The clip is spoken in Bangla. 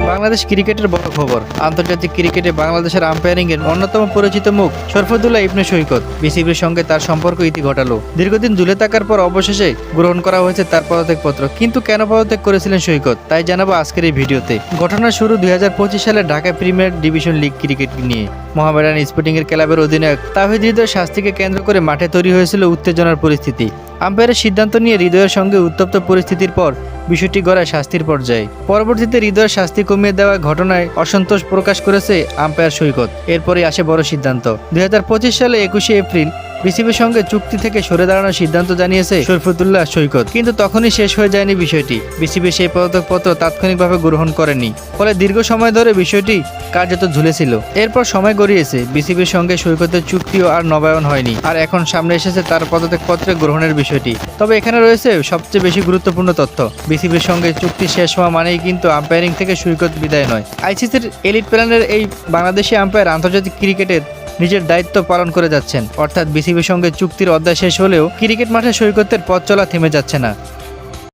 বাংলাদেশ ক্রিকেটের বড় খবর। আন্তর্জাতিক ক্রিকেটে বাংলাদেশের আম্পায়ারিং এর অন্যতম পরিচিত মুখ শরফুদ্দুল্লাহ ইবনে সৈকত বিসিবির সঙ্গে তার সম্পর্ক ইতি ঘটালো। দীর্ঘদিন ঝুলে থাকার পর অবশেষে গ্রহণ করা হয়েছে তার পদত্যাগপত্র। কিন্তু কেন পদত্যাগ করেছিলেন সৈকত, তাই জানাবো আজকের এই ভিডিওতে। ঘটনার শুরু 2025 সালে Dhaka premier division league cricket নিয়ে। মোহামেডান স্পোর্টিং এর ক্লাবের অধিনায়ক তাওহিদ হৃদয়ের শাস্তিকে কেন্দ্র করে মাঠে তৈরি হয়েছিল উত্তেজনার পরিস্থিতি। আম্পায়ারের সিদ্ধান্ত নিয়ে হৃদয়ের সঙ্গে উত্তপ্ত পরিস্থিতির পর বিষয়টি গড়ায় শাস্তির পর্যায়ে। পরবর্তীতে হৃদয়ের শাস্তি কমিয়ে দেওয়া ঘটনায় অসন্তোষ প্রকাশ করেছে আম্পায়ার সৈকত। এরপরই আসে বড় সিদ্ধান্ত। 2025 সালে 21শে এপ্রিল বিসিবির সঙ্গে চুক্তি থেকে সরে দাঁড়ানোর সিদ্ধান্ত জানিয়েছে শরফুদ্দুল্লাহ সৈকত। কিন্তু তখনই শেষ হয়ে যায়নি বিষয়টি। বিসিবি সেই পদত্যাগপত্র তাৎক্ষণিকভাবে গ্রহণ করেনি, ফলে দীর্ঘ সময় ধরে বিষয়টি কার্যত ঝুলেছিল। এরপর সময় গড়িয়েছে, বিসিবির সঙ্গে সৈকতের চুক্তিও আর নবায়ন হয়নি। আর এখন সামনে এসেছে তার পদত্যাগপত্রে গ্রহণের বিষয়টি। তবে এখানে রয়েছে সবচেয়ে বেশি গুরুত্বপূর্ণ তথ্য। বিসিবির সঙ্গে চুক্তি শেষ হওয়া মানেই কিন্তু আম্পায়ারিং থেকে সৈকত বিদায় নয়। আইসিসির এলিট প্ল্যানের এই বাংলাদেশি আম্পায়ার আন্তর্জাতিক ক্রিকেটের নিজের দায়িত্ব পালন করে যাচ্ছেন। অর্থাৎ বিসিবির সঙ্গে চুক্তির অধ্যায় শেষ হলেও ক্রিকেট মাঠে সৈকতের পথ চলা থেমে যাচ্ছে না।